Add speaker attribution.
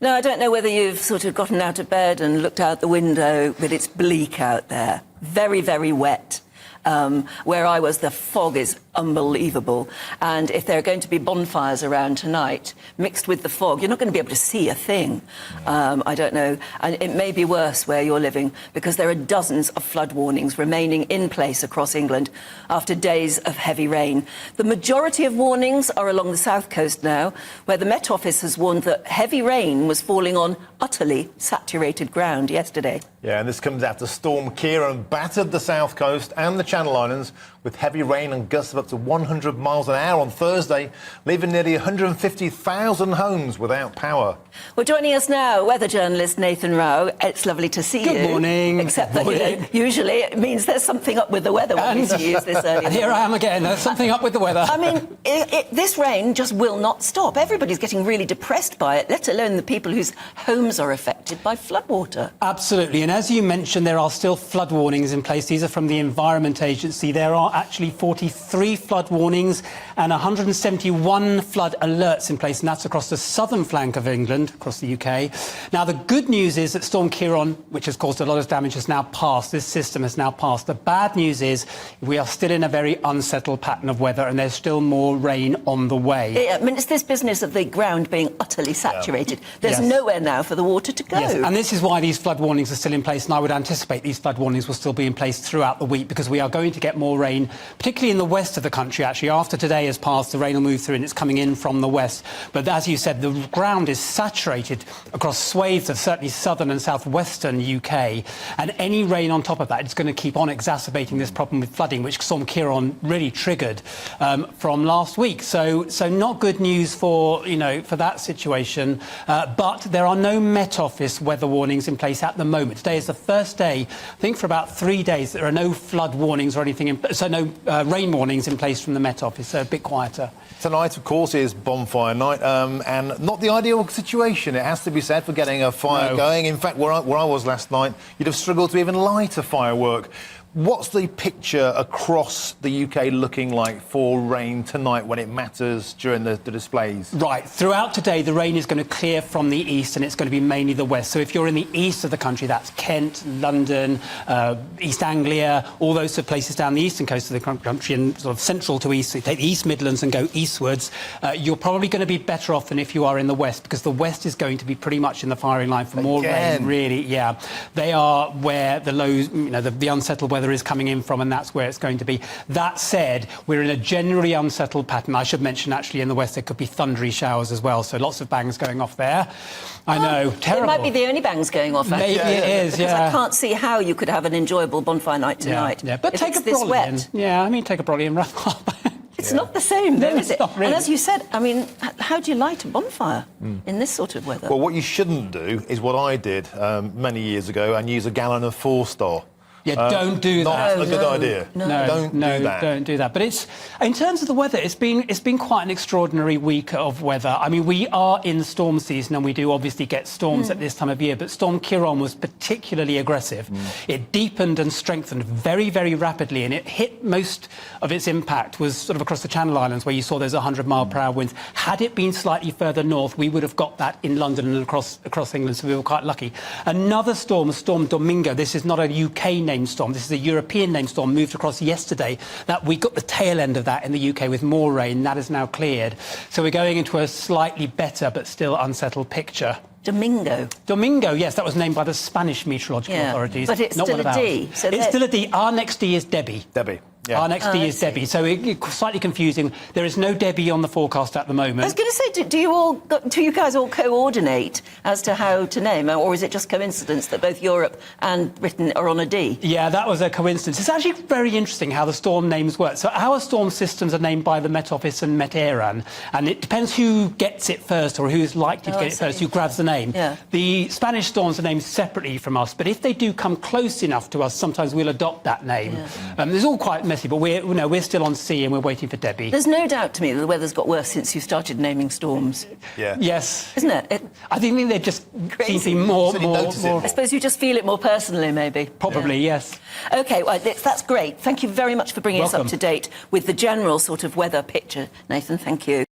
Speaker 1: No, I don't know whether you've sort of gotten out of bed and looked out the window, but it's bleak out there. Very, very wet. Where I was, the fog is unbelievable. And if there are going to be bonfires around tonight, mixed with the fog, you're not going to be able to see a thing. I don't know. And it may be worse where you're living, because there are dozens of flood warnings remaining in place across England after days of heavy rain. The majority of warnings are along the south coast now, where the Met Office has warned that heavy rain was falling on utterly saturated ground yesterday.
Speaker 2: Yeah, and this comes after Storm Ciaran battered the south coast and the Channel Islands with heavy rain and gusts of up to 100 miles an hour on Thursday, leaving nearly 150,000 homes without power.
Speaker 1: Well, joining us now, weather journalist Nathan Rao. It's lovely to see you.
Speaker 3: Good morning.
Speaker 1: Except that, you know, usually it means there's something up with the weather when we see you this early.
Speaker 3: And here I am again, there's something up with the weather.
Speaker 1: I mean, this rain just will not stop. Everybody's getting really depressed by it, let alone the people whose homes are affected by floodwater.
Speaker 3: Absolutely, and as you mentioned, there are still flood warnings in place. These are from the Environment Agency. There are actually 43 flood warnings and 171 flood alerts in place, and that's across the southern flank of England, across the UK. Now, the good news is that Storm Ciaran, which has caused a lot of damage, has now passed. This system has now passed. The bad news is we are still in a very unsettled pattern of weather, and there's still more rain on the way.
Speaker 1: I mean, it's this business of the ground being utterly saturated. There's nowhere now for the water to go.
Speaker 3: Yes, and this is why these flood warnings are still in place, and I would anticipate these flood warnings will still be in place throughout the week, because we are going to get more rain, particularly in the west of the country, actually. After today has passed, the rain will move through, and it's coming in from the west. But as you said, the ground is saturated across swathes of certainly southern and southwestern UK, and any rain on top of that is going to keep on exacerbating this problem with flooding, which Storm Ciaran really triggered from last week. So not good news for, you know, for that situation. But there are no Met Office weather warnings in place at the moment. Today is the first day, I think, for about 3 days, there are no flood warnings or anything, so no rain warnings in place from the Met Office, so a bit quieter.
Speaker 2: Tonight, of course, is bonfire night, and not the ideal situation, it has to be said, for getting a fire going. In fact, where I was last night, you'd have struggled to even light a firework. What's the picture across the UK looking like for rain tonight when it matters during the displays? Right.
Speaker 3: Throughout today, the rain is going to clear from the east, and it's going to be mainly the west. So if you're in the east of the country, that's Kent, London, East Anglia, all those sort of places down the eastern coast of the country and sort of central to east. So you take the East Midlands and go eastwards, You're probably going to be better off than if you are in the west, because the west is going to be pretty much in the firing line for more rain, really. Yeah, they are where the low, you know, the unsettled weather is coming in from, and that's where it's going to be. That said, we're in a generally unsettled pattern. I should mention, actually, in the west there could be thundery showers as well, so lots of bangs going off there. I know, terrible.
Speaker 1: It might be the only bangs going off, actually.
Speaker 3: Maybe it is,
Speaker 1: because I can't see how you could have an enjoyable bonfire night tonight.
Speaker 3: Yeah, but take a brolly in. Yeah, I mean, take a brolly and wrap up.
Speaker 1: It's not the same, though, is it?
Speaker 3: Not really.
Speaker 1: And as you said, I mean, how do you light a bonfire in this sort of weather?
Speaker 2: Well, what you shouldn't do is what I did many years ago and use a gallon of 4-star.
Speaker 3: Yeah, don't do that.
Speaker 2: Not a good idea.
Speaker 3: Don't do that. But it's, in terms of the weather, it's been quite an extraordinary week of weather. I mean, we are in storm season, and we do obviously get storms at this time of year. But Storm Ciaran was particularly aggressive. It deepened and strengthened very, very rapidly, and it hit most of its impact was sort of across the Channel Islands, where you saw those 100-mile-per-hour winds. Had it been slightly further north, we would have got that in London and across England. So we were quite lucky. Another storm, Storm Domingo. This is not a UK named storm. This is a European named storm, moved across yesterday. That we got the tail end of that in the UK with more rain. That is now cleared. So we're going into a slightly better but still unsettled picture.
Speaker 1: Domingo.
Speaker 3: Domingo, yes, that was named by the Spanish meteorological authorities.
Speaker 1: But it's
Speaker 3: not
Speaker 1: still a D.
Speaker 3: So it's still a D. Our next D is Debbie.
Speaker 2: Debbie. Yeah.
Speaker 3: Our next D is Debbie, so it's slightly confusing. There is no Debbie on the forecast at the moment.
Speaker 1: I was going to say, do you guys all coordinate as to how to name, or is it just coincidence that both Europe and Britain are on a D?
Speaker 3: Yeah, that was a coincidence. It's actually very interesting how the storm names work. So our storm systems are named by the Met Office and Met Ciaran, and it depends who gets it first, or who's likely to get it first, who grabs the name.
Speaker 1: Yeah.
Speaker 3: The Spanish storms are named separately from us, but if they do come close enough to us, sometimes we'll adopt that name. Yeah. It's all quite messy, but we're still on C and we're waiting for Debbie.
Speaker 1: There's no doubt to me that the weather's got worse since you started naming storms.
Speaker 2: Yeah.
Speaker 3: Yes.
Speaker 1: Isn't it?
Speaker 3: I think they just seem to be more.
Speaker 1: I suppose you just feel it more personally, maybe.
Speaker 3: Probably, yes.
Speaker 1: OK, well, that's great. Thank you very much for bringing us up to date with the general sort of weather picture, Nathan. Thank you.